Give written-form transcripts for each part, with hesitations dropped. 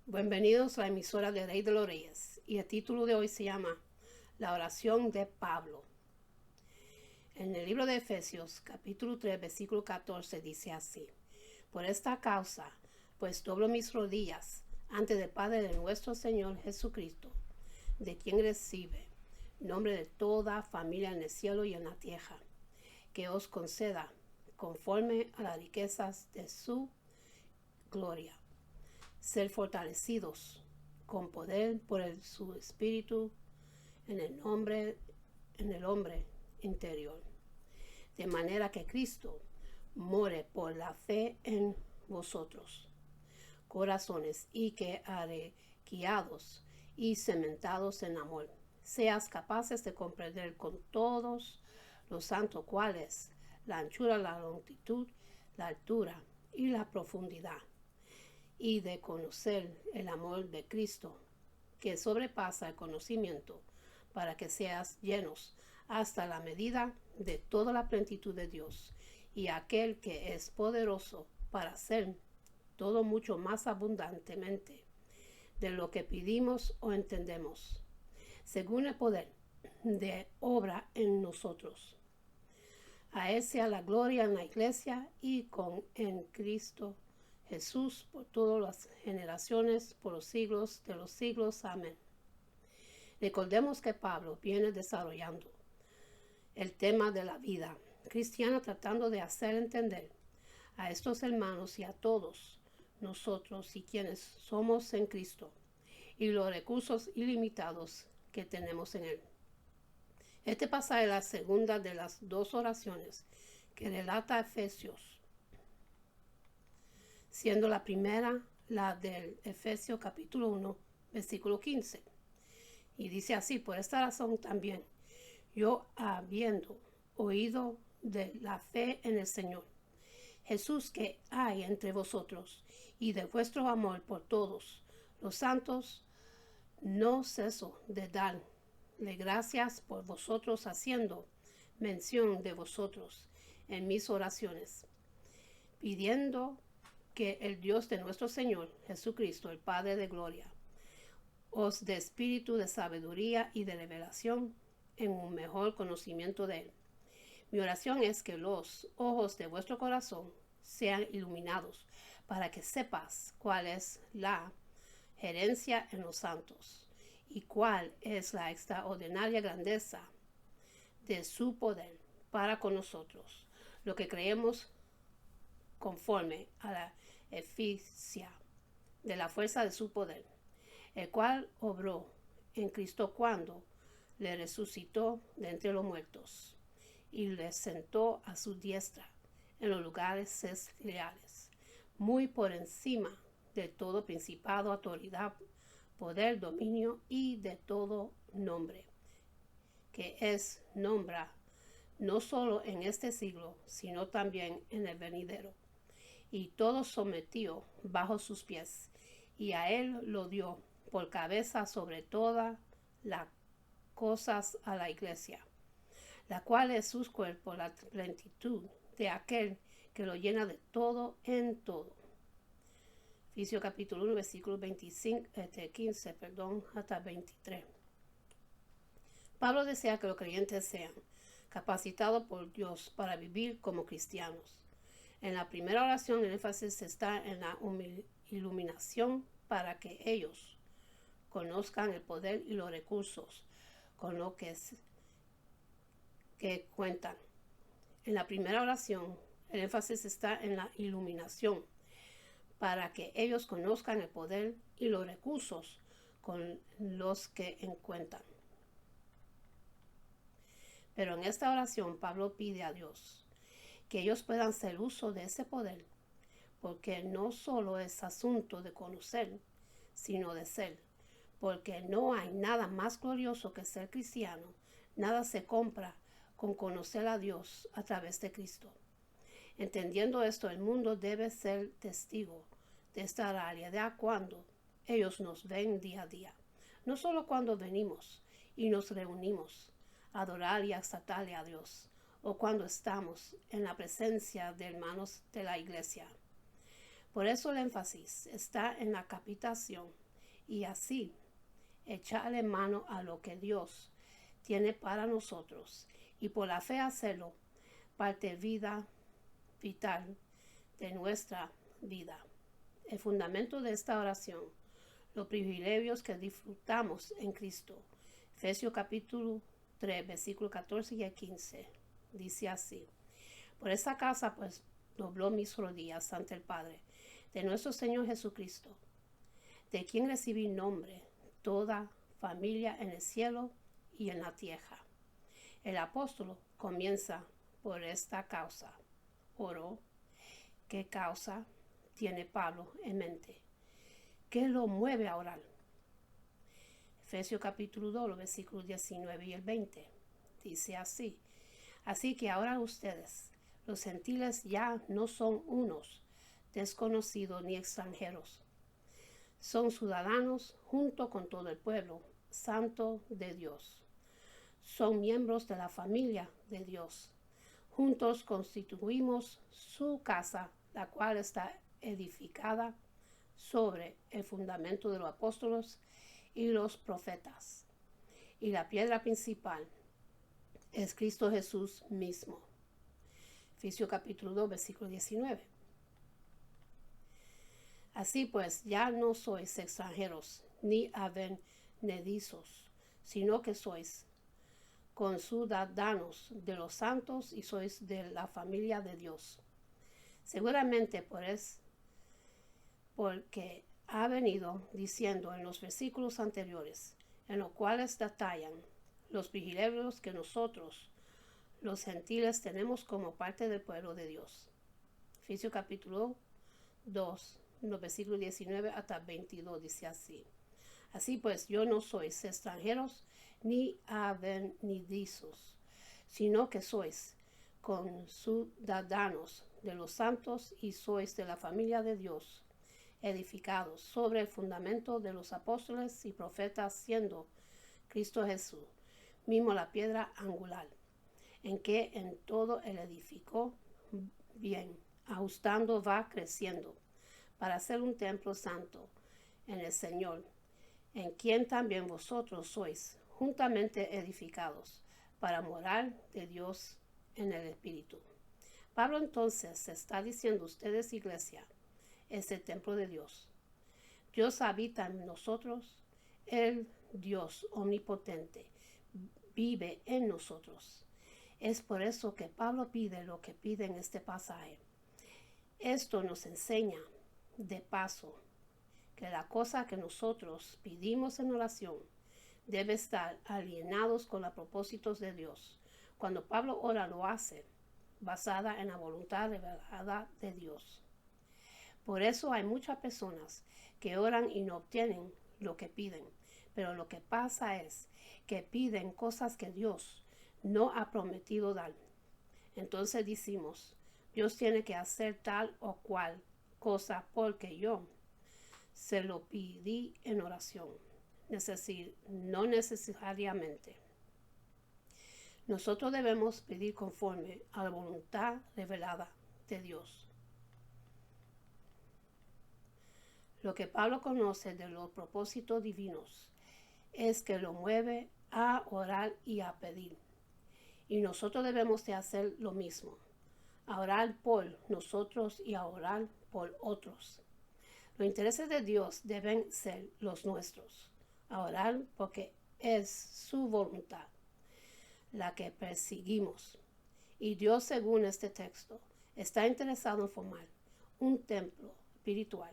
Bienvenidos a la emisora de Rey de los Reyes, y el título de hoy se llama La oración de Pablo. En el libro de Efesios, capítulo 3, versículo 14, dice así: Por esta causa, pues doblo mis rodillas ante el Padre de nuestro Señor Jesucristo, de quien recibe nombre de toda familia en el cielo y en la tierra, que os conceda, conforme a las riquezas de su gloria, ser fortalecidos con poder por su espíritu en el hombre interior, de manera que Cristo more por la fe en vosotros, corazones, y que guiados y cementados en amor, seas capaces de comprender con todos los santos cuál es la anchura, la longitud, la altura y la profundidad, y de conocer el amor de Cristo, que sobrepasa el conocimiento, para que seas llenos hasta la medida de toda la plenitud de Dios, y aquel que es poderoso para hacer todo mucho más abundantemente de lo que pedimos o entendemos, según el poder de obra en nosotros. A Él sea la gloria en la iglesia y en Cristo Jesús por todas las generaciones, por los siglos de los siglos. Amén. Recordemos que Pablo viene desarrollando el tema de la vida cristiana, tratando de hacer entender a estos hermanos y a todos nosotros y quienes somos en Cristo, y los recursos ilimitados que tenemos en Él. Este pasaje es la segunda de las dos oraciones que relata Efesios, siendo la primera la del Efesios capítulo 1, versículo 15. Y dice así: por esta razón también, yo, habiendo oído de la fe en el Señor Jesús que hay entre vosotros, y de vuestro amor por todos los santos, no ceso de darle gracias por vosotros, haciendo mención de vosotros en mis oraciones, pidiendo que el Dios de nuestro Señor Jesucristo, el Padre de gloria, os dé espíritu de sabiduría y de revelación en un mejor conocimiento de Él. Mi oración es que los ojos de vuestro corazón sean iluminados, para que sepas cuál es la herencia en los santos, y cuál es la extraordinaria grandeza de su poder para con nosotros, lo que creemos, conforme a la eficacia de la fuerza de su poder, el cual obró en Cristo cuando le resucitó de entre los muertos y le sentó a su diestra en los lugares celestiales, muy por encima de todo principado, autoridad, poder, dominio y de todo nombre, que es nombra no solo en este siglo, sino también en el venidero. Y todo sometió bajo sus pies, y a Él lo dio por cabeza sobre todas las cosas a la iglesia, la cual es su cuerpo, la plenitud de aquel que lo llena de todo en todo. Efesios capítulo 1, versículo 15, hasta 23. Pablo desea que los creyentes sean capacitados por Dios para vivir como cristianos. En la primera oración, el énfasis está en la iluminación, para que ellos conozcan el poder y los recursos con lo que cuentan. En la primera oración, el énfasis está en la iluminación, para que ellos conozcan el poder y los recursos con los que cuentan. Pero en esta oración, Pablo pide a Dios que ellos puedan hacer uso de ese poder, porque no solo es asunto de conocer, sino de ser, porque no hay nada más glorioso que ser cristiano. Nada se compra con conocer a Dios a través de Cristo. Entendiendo esto, el mundo debe ser testigo de esta realidad cuando ellos nos ven día a día, no solo cuando venimos y nos reunimos a adorar y a exaltarle a Dios, o cuando estamos en la presencia de hermanos de la iglesia. Por eso el énfasis está en la capacitación y así echarle mano a lo que Dios tiene para nosotros y por la fe hacerlo parte vital de nuestra vida. El fundamento de esta oración, los privilegios que disfrutamos en Cristo. Efesios capítulo 3, versículo 14 y 15. Dice así: por esta causa pues dobló mis rodillas ante el Padre de nuestro Señor Jesucristo, de quien recibí nombre toda familia en el cielo y en la tierra. El apóstol comienza por esta causa. Oró. ¿Qué causa tiene Pablo en mente? ¿Qué lo mueve a orar? Efesios capítulo 2, versículos 19 y el 20. Dice así: así que ahora ustedes, los gentiles, ya no son unos desconocidos ni extranjeros. Son ciudadanos junto con todo el pueblo santo de Dios. Son miembros de la familia de Dios. Juntos constituimos su casa, la cual está edificada sobre el fundamento de los apóstoles y los profetas. Y la piedra principal es Cristo Jesús mismo. Efesios capítulo 2, versículo 19. Así pues, ya no sois extranjeros ni advenedizos, sino que sois conciudadanos de los santos y sois de la familia de Dios. Seguramente porque ha venido diciendo en los versículos anteriores, en los cuales detallan los privilegios que nosotros, los gentiles, tenemos como parte del pueblo de Dios. Efesios capítulo 2, los versículos 19 hasta 22 dice así: así pues, yo no sois extranjeros ni advenedizos, sino que sois conciudadanos de los santos y sois de la familia de Dios, edificados sobre el fundamento de los apóstoles y profetas, siendo Cristo Jesús mismo la piedra angular, en que en todo el edificó bien, ajustando va creciendo, para ser un templo santo en el Señor, en quien también vosotros sois juntamente edificados, para morar de Dios en el Espíritu. Pablo entonces está diciendo: ustedes, iglesia, es el templo de Dios. Dios habita en nosotros, el Dios omnipotente vive en nosotros. Es por eso que Pablo pide lo que pide en este pasaje. Esto nos enseña, de paso, que la cosa que nosotros pedimos en oración debe estar alineados con los propósitos de Dios. Cuando Pablo ora, lo hace basada en la voluntad revelada de Dios. Por eso hay muchas personas que oran y no obtienen lo que piden, pero lo que pasa es que piden cosas que Dios no ha prometido dar. Entonces decimos: Dios tiene que hacer tal o cual cosa porque yo se lo pedí en oración. No necesariamente. Nosotros debemos pedir conforme a la voluntad revelada de Dios. Lo que Pablo conoce de los propósitos divinos es que lo mueve a orar y a pedir. Y nosotros debemos de hacer lo mismo, a orar por nosotros y a orar por otros. Los intereses de Dios deben ser los nuestros, a orar porque es su voluntad la que perseguimos. Y Dios, según este texto, está interesado en formar un templo espiritual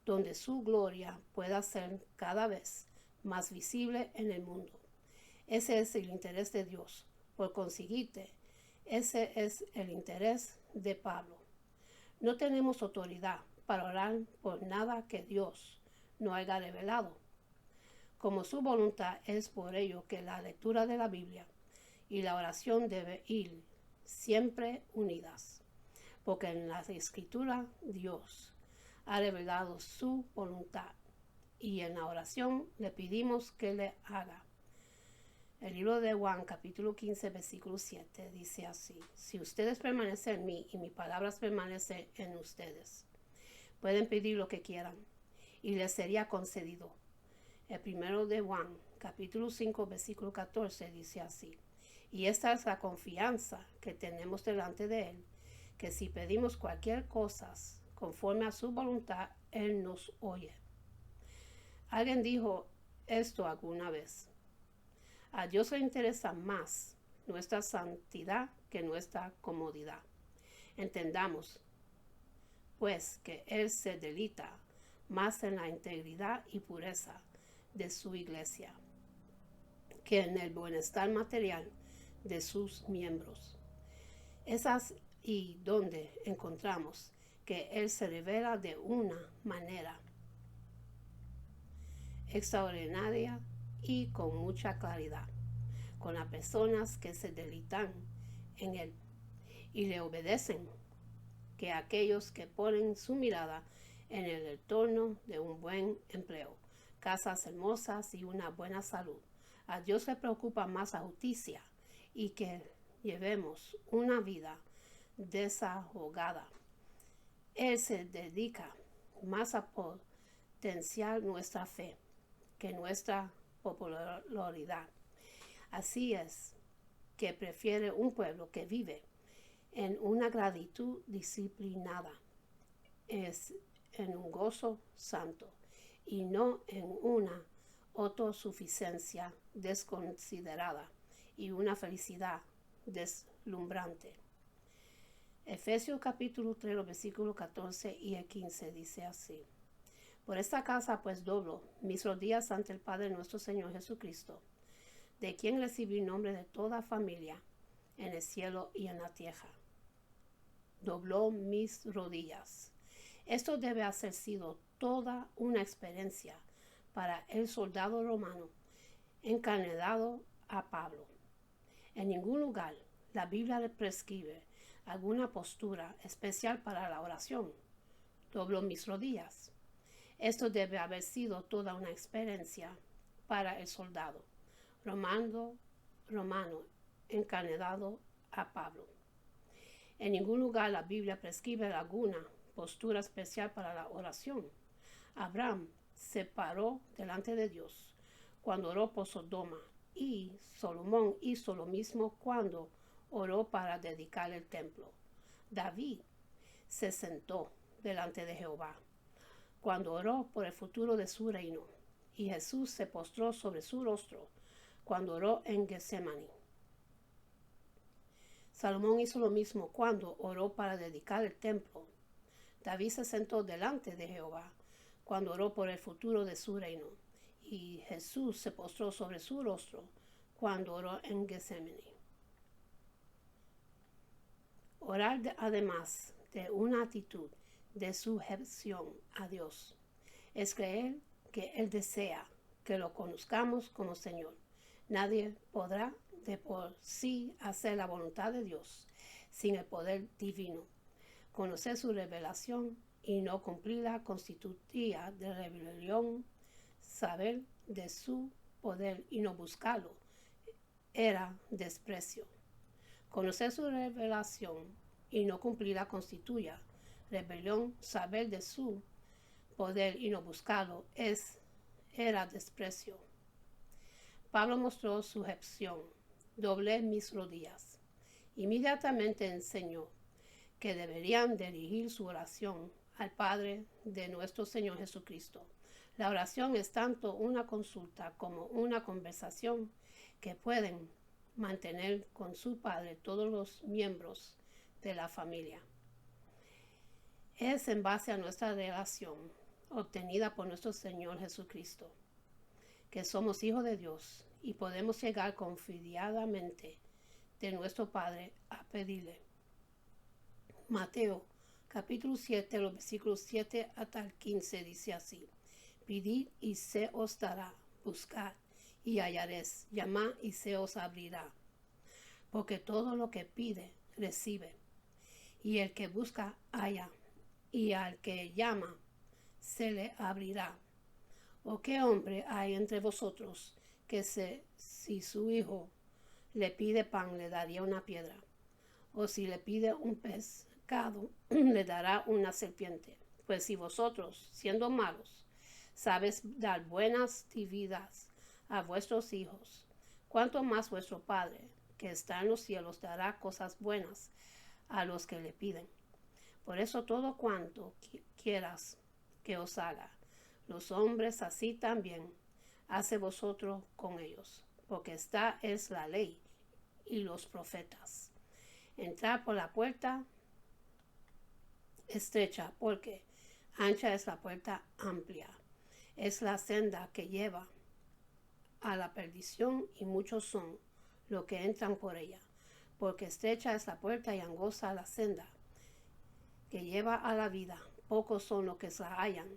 donde su gloria pueda ser cada vez más visible en el mundo. Ese es el interés de Dios. Por consiguiente, ese es el interés de Pablo. No tenemos autoridad para orar por nada que Dios no haya revelado. Como su voluntad es, por ello que la lectura de la Biblia y la oración deben ir siempre unidas, porque en la Escritura Dios ha revelado su voluntad y en la oración le pedimos que le haga. El libro de Juan, capítulo 15, versículo 7, dice así: si ustedes permanecen en mí y mis palabras permanecen en ustedes, Pueden pedir lo que quieran y les sería concedido. El primero de Juan, capítulo 5, versículo 14, dice así. Y esta es la confianza que tenemos delante de Él, que si pedimos cualquier cosa conforme a su voluntad, Él nos oye. Alguien dijo esto alguna vez. A Dios le interesa más nuestra santidad que nuestra comodidad. Entendamos, pues, que Él se deleita más en la integridad y pureza de su iglesia que en el bienestar material de sus miembros. Es así donde encontramos que Él se revela de una manera extraordinaria y con mucha claridad con las personas que se deleitan en Él y le obedecen, que aquellos que ponen su mirada en el entorno de un buen empleo, casas hermosas y una buena salud. A Dios le preocupa más la justicia y que llevemos una vida desahogada. Él se dedica más a potenciar nuestra fe que nuestra popularidad. Así es que prefiere un pueblo que vive en una gratitud disciplinada, es en un gozo santo y no en una autosuficiencia desconsiderada y una felicidad deslumbrante. Efesios capítulo 3, los versículos 14 y el 15 dice así. Por esta causa pues doblo mis rodillas ante el Padre nuestro Señor Jesucristo, de quien recibí nombre de toda familia en el cielo y en la tierra. Dobló mis rodillas. Esto debe haber sido toda una experiencia para el soldado romano encarcelado a Pablo. En ningún lugar la Biblia le prescribe alguna postura especial para la oración. Dobló mis rodillas. Esto debe haber sido toda una experiencia para el soldado romano encarcelado a Pablo. En ningún lugar la Biblia prescribe alguna postura especial para la oración. Abraham se paró delante de Dios cuando oró por Sodoma y Salomón hizo lo mismo cuando oró para dedicar el templo. David se sentó delante de Jehová cuando oró por el futuro de su reino y Jesús se postró sobre su rostro cuando oró en Getsemaní. Salomón hizo lo mismo cuando oró para dedicar el templo. David se sentó delante de Jehová cuando oró por el futuro de su reino y Jesús se postró sobre su rostro cuando oró en Getsemaní. Orar además de una actitud de sujeción a Dios es creer que Él desea que lo conozcamos como Señor. Nadie podrá de por sí hacer la voluntad de Dios sin el poder divino. Conocer su revelación y no cumplirla constituía de rebelión. Saber de su poder y no buscarlo era desprecio. Conocer su revelación y no cumplirla constituía rebelión. Saber de su poder y no buscarlo era desprecio. Pablo mostró sujeción. Doblé mis rodillas. Inmediatamente enseñó que deberían dirigir su oración al Padre de nuestro Señor Jesucristo. La oración es tanto una consulta como una conversación que pueden mantener con su Padre todos los miembros de la familia. Es en base a nuestra relación obtenida por nuestro Señor Jesucristo que somos hijos de Dios y podemos llegar confiadamente de nuestro Padre a pedirle. Mateo capítulo 7, los versículos 7 hasta el 15 dice así. Pedid y se os dará, buscad y hallaréis, llamad y se os abrirá. Porque todo lo que pide, recibe. Y el que busca, halla, y al que llama, se le abrirá. ¿O qué hombre hay entre vosotros que si su hijo le pide pan, le daría una piedra? ¿O si le pide un pescado, le dará una serpiente? Pues si vosotros, siendo malos, sabes dar buenas vidas a vuestros hijos, cuánto más vuestro Padre, que está en los cielos, dará cosas buenas a los que le piden. Por eso todo cuanto quieras que os haga, los hombres así también, hace vosotros con ellos, porque esta es la ley y los profetas. Entrad por la puerta estrecha, porque ancha es la puerta amplia, es la senda que lleva a la perdición, y muchos son los que entran por ella, porque estrecha es la puerta y angosta la senda que lleva a la vida, pocos son los que la hallan.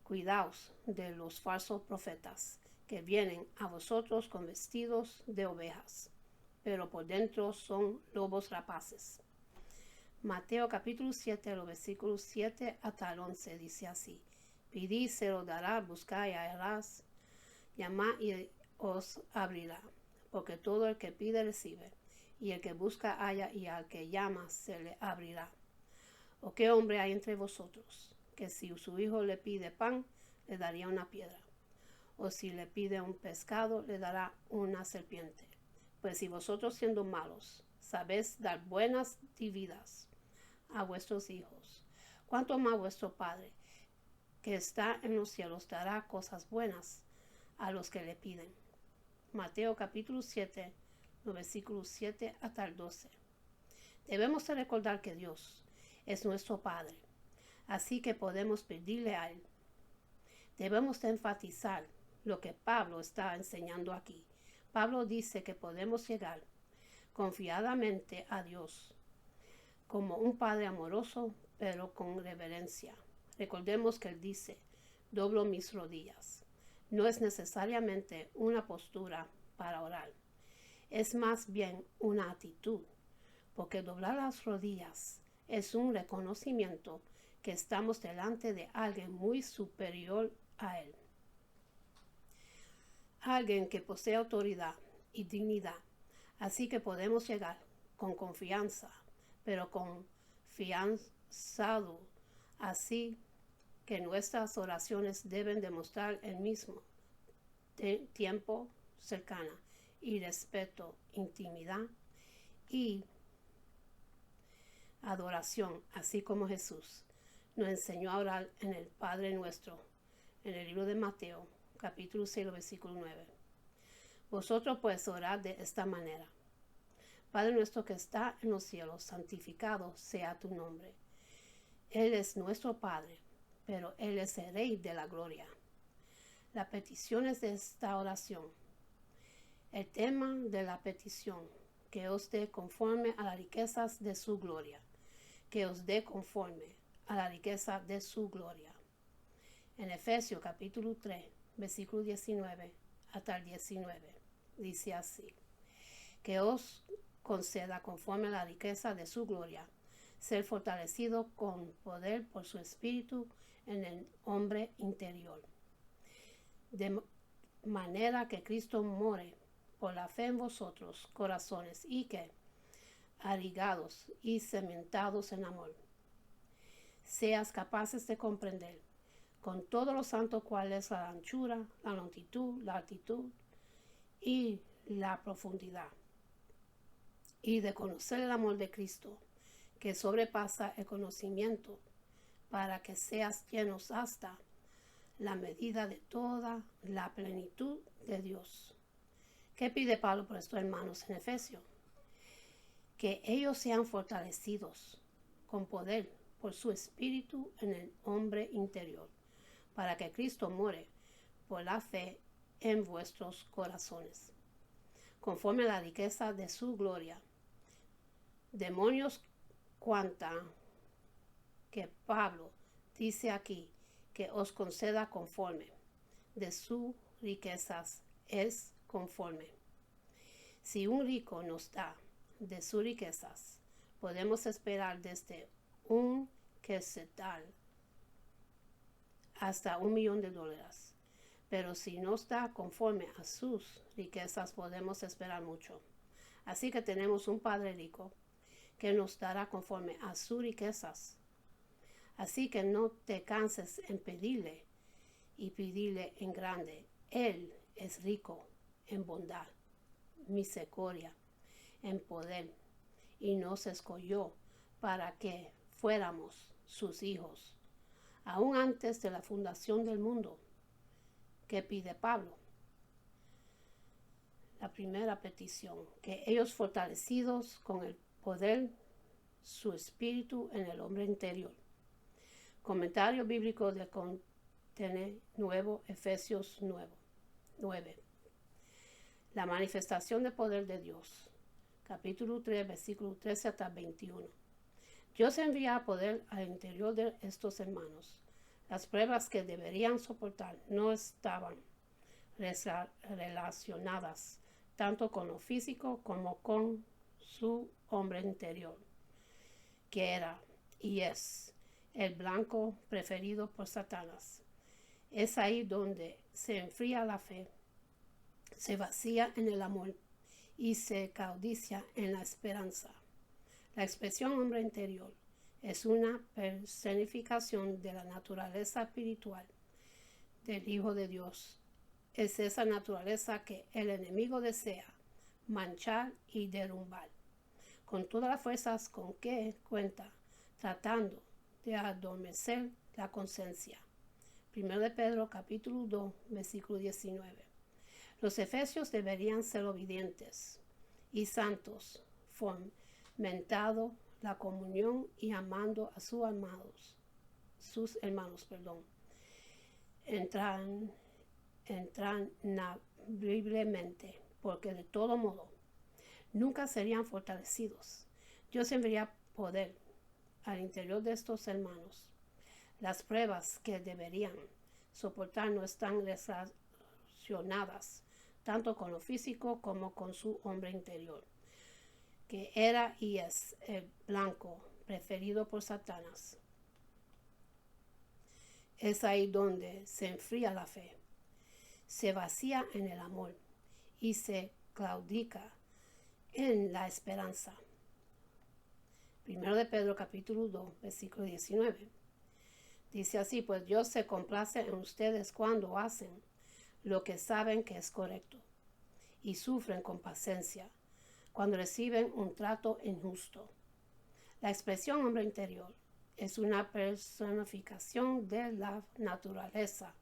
Cuidaos de los falsos profetas, que vienen a vosotros con vestidos de ovejas, pero por dentro son lobos rapaces. Mateo capítulo 7, los versículos 7 hasta el 11, dice así: Pedid, se lo dará, buscad y hallaréis, llamad y os abrirá, porque todo el que pide recibe, y el que busca halla, y al que llama se le abrirá. ¿O qué hombre hay entre vosotros, que si su hijo le pide pan, le daría una piedra? O si le pide un pescado, le dará una serpiente? Pues si vosotros, siendo malos, sabéis dar buenas vidas a vuestros hijos, ¿cuánto más vuestro Padre, que está en los cielos, dará cosas buenas a los que le piden? Mateo capítulo 7, los versículos 7 hasta el 12. Debemos de recordar que Dios es nuestro Padre, así que podemos pedirle a Él. Debemos de enfatizar lo que Pablo está enseñando aquí. Pablo dice que podemos llegar confiadamente a Dios como un Padre amoroso, pero con reverencia. Recordemos que Él dice: doblo mis rodillas. No es necesariamente una postura para orar, es más bien una actitud, porque doblar las rodillas es un reconocimiento que estamos delante de alguien muy superior a Él, alguien que posee autoridad y dignidad. Así que podemos llegar con confianza, pero confianzado, así que nuestras oraciones deben demostrar el mismo tiempo cercana y respeto, intimidad y adoración, así como Jesús nos enseñó a orar en el Padre Nuestro, en el libro de Mateo, capítulo 6, versículo 9. Vosotros pues orad de esta manera: Padre nuestro que está en los cielos, santificado sea tu nombre. Él es nuestro Padre, pero Él es el Rey de la gloria. Las peticiones de esta oración. El tema de la petición: que os dé conforme a las riquezas de su gloria. Que os dé conforme a la riqueza de su gloria. En Efesios capítulo 3, versículo 19 hasta el 19, dice así: que os conceda conforme a la riqueza de su gloria, ser fortalecido con poder por su espíritu en el hombre interior, de manera que Cristo more por la fe en vosotros corazones, y que, arraigados y cementados en amor, seas capaces de comprender con todos los santos cuál es la anchura, la longitud, la altitud y la profundidad, y de conocer el amor de Cristo, que sobrepasa el conocimiento, para que seas llenos hasta la medida de toda la plenitud de Dios. ¿Qué pide Pablo por estos hermanos en Efesios? Que ellos sean fortalecidos con poder por su espíritu en el hombre interior, para que Cristo more por la fe en vuestros corazones, conforme a la riqueza de su gloria. Demonios cuanta que Pablo dice aquí que os conceda conforme de sus riquezas, es conforme. Si un rico nos da de sus riquezas, podemos esperar desde un quetzal hasta $1,000,000. Pero si nos da conforme a sus riquezas, podemos esperar mucho. Así que tenemos un Padre rico que nos dará conforme a sus riquezas. Así que no te canses en pedirle y pedirle en grande. Él es rico en bondad, misericordia, en poder, y nos escogió para que fuéramos sus hijos, aún antes de la fundación del mundo. ¿Qué pide Pablo? La primera petición, que ellos fortalecidos con el poder, su espíritu en el hombre interior. Comentario bíblico de Contener Nuevo, Efesios 9. La manifestación del poder de Dios. Capítulo 3, versículo 13 hasta 21. Dios envía poder al interior de estos hermanos. Las pruebas que deberían soportar no estaban relacionadas tanto con lo físico como con su hombre interior, que era y es el blanco preferido por Satanás. Es ahí donde se enfría la fe, se vacía en el amor y se caudicia en la esperanza. La expresión hombre interior es una personificación de la naturaleza espiritual del Hijo de Dios. Es esa naturaleza que el enemigo desea manchar y derrumbar con todas las fuerzas con que cuenta, tratando de adormecer la conciencia. 1 de Pedro capítulo 2, versículo 19. Los efesios deberían ser obedientes y santos, fomentando la comunión y amando a sus hermanos, entranablemente, porque de todo modo nunca serían fortalecidos. Dios enviaría poder al interior de estos hermanos. Las pruebas que deberían soportar no están relacionadas tanto con lo físico como con su hombre interior, que era y es el blanco preferido por Satanás. Es ahí donde se enfría la fe, se vacía en el amor y se claudica en la esperanza. 1 de Pedro capítulo 2, versículo 19. Dice así: pues Dios se complace en ustedes cuando hacen lo que saben que es correcto y sufren con paciencia cuando reciben un trato injusto. La expresión hombre interior es una personificación de la naturaleza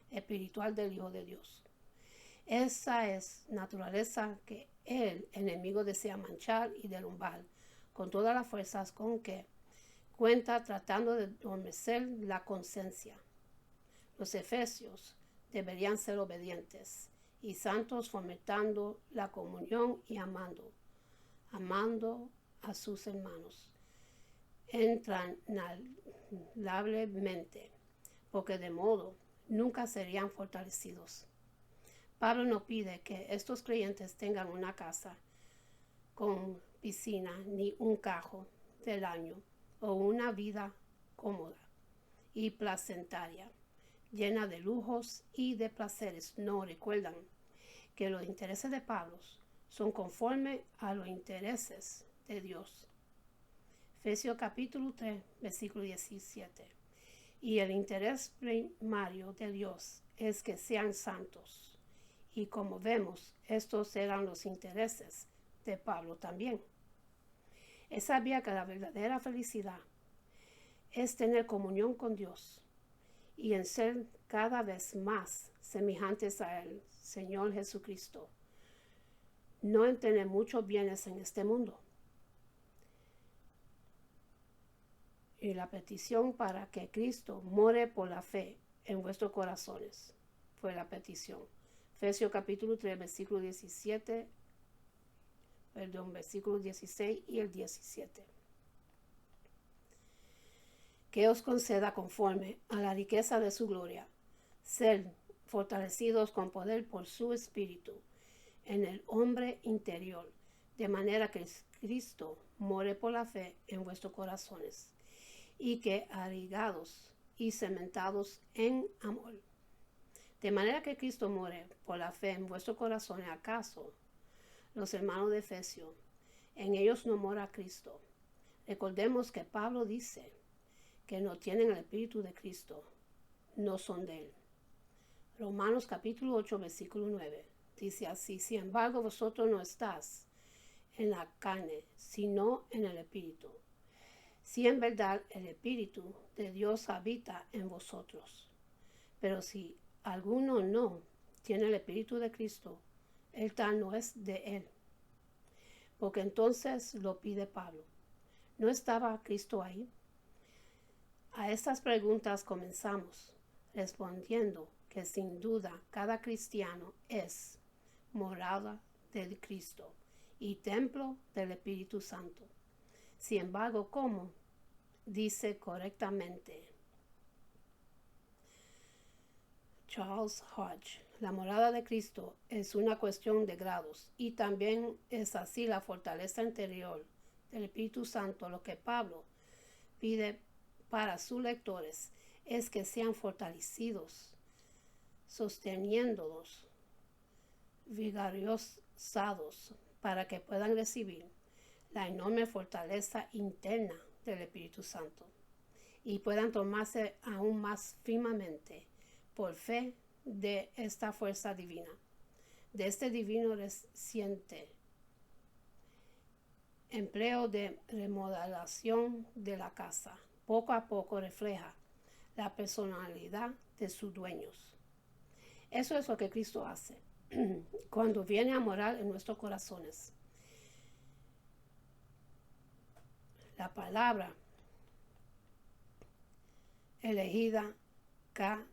espiritual del Hijo de Dios. Esa es naturaleza que el enemigo desea manchar y derrumbar con todas las fuerzas con que cuenta, tratando de adormecer la conciencia. Los efesios deberían ser obedientes y santos, fomentando la comunión y amando a sus hermanos entranablemente, porque de modo nunca serían fortalecidos. Pablo no pide que estos creyentes tengan una casa con piscina ni un carro del año o una vida cómoda y placentaria, llena de lujos y de placeres. No, recuerdan que los intereses de Pablo son conforme a los intereses de Dios. Efesios capítulo 3, versículo 17. Y el interés primario de Dios es que sean santos. Y como vemos, estos eran los intereses de Pablo también. Él sabía que la verdadera felicidad es tener comunión con Dios y en ser cada vez más semejantes al Señor Jesucristo, no en tener muchos bienes en este mundo. Y la petición para que Cristo more por la fe en vuestros corazones fue la petición. Efesios capítulo 3, versículo 17, versículo 16 y el 17. Que os conceda conforme a la riqueza de su gloria, ser fortalecidos con poder por su espíritu en el hombre interior, de manera que Cristo more por la fe en vuestros corazones, y que arraigados y cementados en amor. De manera que Cristo more por la fe en vuestros corazones. ¿Acaso los hermanos de Efesios, en ellos no mora Cristo? Recordemos que Pablo dice que no tienen el Espíritu de Cristo no son de Él. Romanos capítulo 8, versículo 9. Dice así: sin embargo, vosotros no estáis en la carne, sino en el Espíritu. Si en verdad el Espíritu de Dios habita en vosotros. Pero si alguno no tiene el Espíritu de Cristo, el tal no es de Él. Porque entonces lo pide Pablo: ¿no estaba Cristo ahí? A estas preguntas comenzamos respondiendo que sin duda cada cristiano es morada del Cristo y templo del Espíritu Santo. Sin embargo, ¿cómo? Dice correctamente Charles Hodge: la morada de Cristo es una cuestión de grados, y también es así la fortaleza interior del Espíritu Santo. Lo que Pablo pide para sus lectores es que sean fortalecidos, sosteniéndolos, vigorizados, para que puedan recibir la enorme fortaleza interna del Espíritu Santo y puedan tomarse aún más firmemente por fe de esta fuerza divina, de este divino reciente empleo de remodelación de la casa. Poco a poco refleja la personalidad de sus dueños. Eso es lo que Cristo hace cuando viene a morar en nuestros corazones. La palabra elegida Katoeken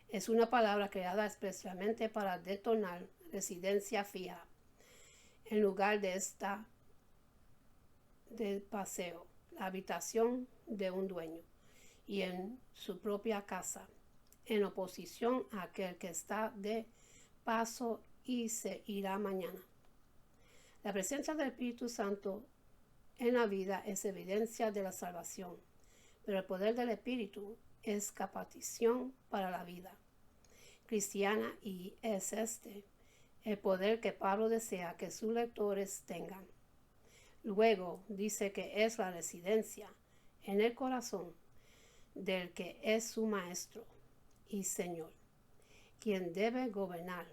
es una palabra creada especialmente para detonar residencia fija en lugar de esta de paseo, la habitación de un dueño y en su propia casa, en oposición a aquel que está de paso y se irá mañana. La presencia del Espíritu Santo en la vida es evidencia de la salvación, pero el poder del Espíritu es capacitación para la vida cristiana, y es el poder que Pablo desea que sus lectores tengan. Luego dice que es la residencia en el corazón del que es su maestro y Señor, quien debe gobernar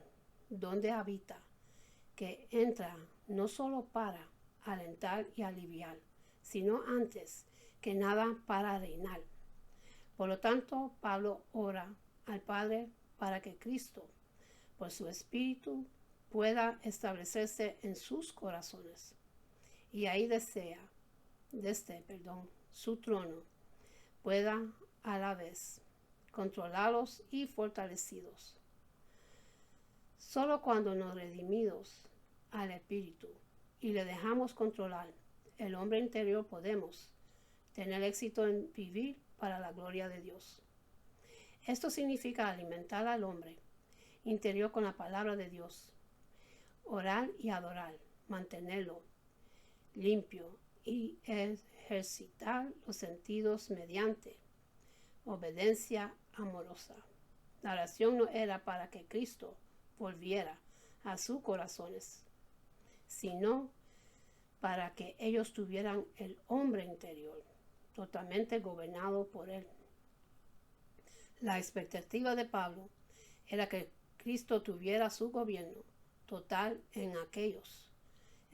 donde habita, que entra no solo para alentar y aliviar, sino antes que nada para reinar. Por lo tanto, Pablo ora al Padre para que Cristo, por su Espíritu, pueda establecerse en sus corazones. Y ahí desde su trono, pueda a la vez controlarlos y fortalecidos. Solo cuando nos redimimos al Espíritu y le dejamos controlar el hombre interior, podemos tener éxito en vivir para la gloria de Dios. Esto significa alimentar al hombre interior con la palabra de Dios, orar y adorar, mantenerlo limpio y ejercitar los sentidos mediante obediencia amorosa. La oración no era para que Cristo volviera a sus corazones, sino para que ellos tuvieran el hombre interior totalmente gobernado por Él. La expectativa de Pablo era que Cristo tuviera su gobierno total en aquellos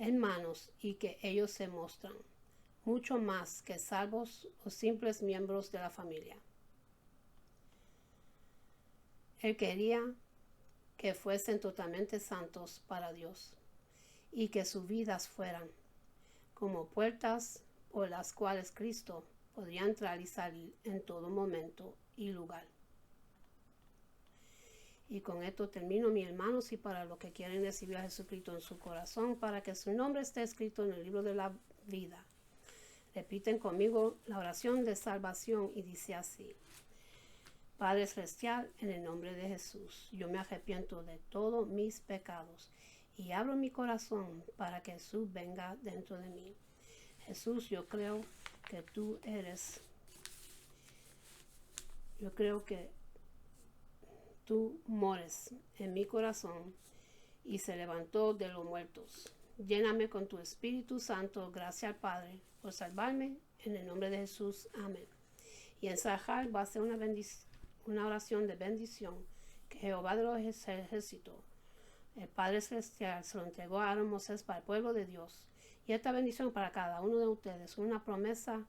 hermanos y que ellos se muestran mucho más que salvos o simples miembros de la familia. Él quería que fuesen totalmente santos para Dios y que sus vidas fueran como puertas por las cuales Cristo podría entrar y salir en todo momento y lugar. Y con esto termino, mis hermanos, y para los que quieren recibir a Jesucristo en su corazón, para que su nombre esté escrito en el libro de la vida, repiten conmigo la oración de salvación y dice así: Padre Celestial, en el nombre de Jesús, yo me arrepiento de todos mis pecados y abro mi corazón para que Jesús venga dentro de mí. Jesús, yo creo que tú eres, yo creo que tú mores en mi corazón y se levantó de los muertos. Lléname con tu Espíritu Santo. Gracias al Padre por salvarme. En el nombre de Jesús, amén. Y en Sahar va a ser una oración de bendición que Jehová de los ejércitos, el Padre Celestial, se lo entregó a Aarón Moisés para el pueblo de Dios. Y esta bendición para cada uno de ustedes, una promesa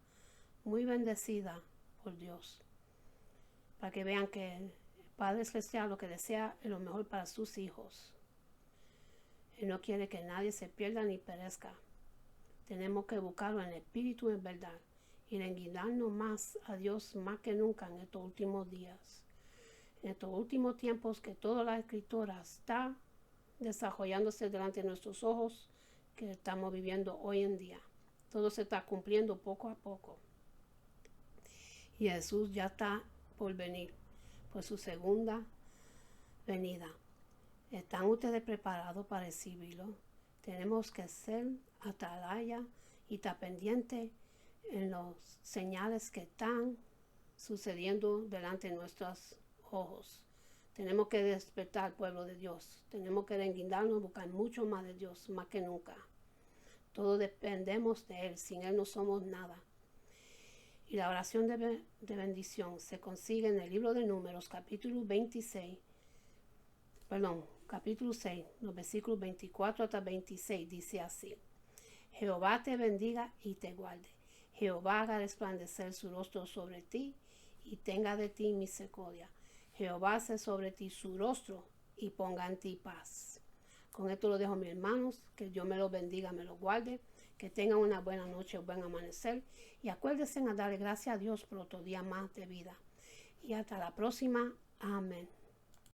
muy bendecida por Dios, para que vean que el Padre Celestial lo que desea es lo mejor para sus hijos. Él no quiere que nadie se pierda ni perezca. Tenemos que buscarlo en espíritu y en verdad y guiarnos más a Dios más que nunca en estos últimos días. En estos últimos tiempos que toda la escritura está desarrollándose delante de nuestros ojos, que estamos viviendo hoy en día. Todo se está cumpliendo poco a poco. Y Jesús ya está por venir, por su segunda venida. ¿Están ustedes preparados para recibirlo? Tenemos que ser atalaya y estar pendiente en los señales que están sucediendo delante de nuestros ojos. Tenemos que despertar al pueblo de Dios. Tenemos que rendirnos, buscar mucho más de Dios, más que nunca. Todos dependemos de Él. Sin Él no somos nada. Y la oración de bendición se consigue en el libro de Números, capítulo 6, los versículos 24 hasta 26. Dice así: Jehová te bendiga y te guarde. Jehová haga resplandecer su rostro sobre ti y tenga de ti misericordia. Jehová hace sobre ti su rostro y ponga en ti paz. Con esto lo dejo, mis hermanos. Que Dios me los bendiga, me los guarde. Que tengan una buena noche, un buen amanecer. Y acuérdense a darle gracias a Dios por otro día más de vida. Y hasta la próxima. Amén.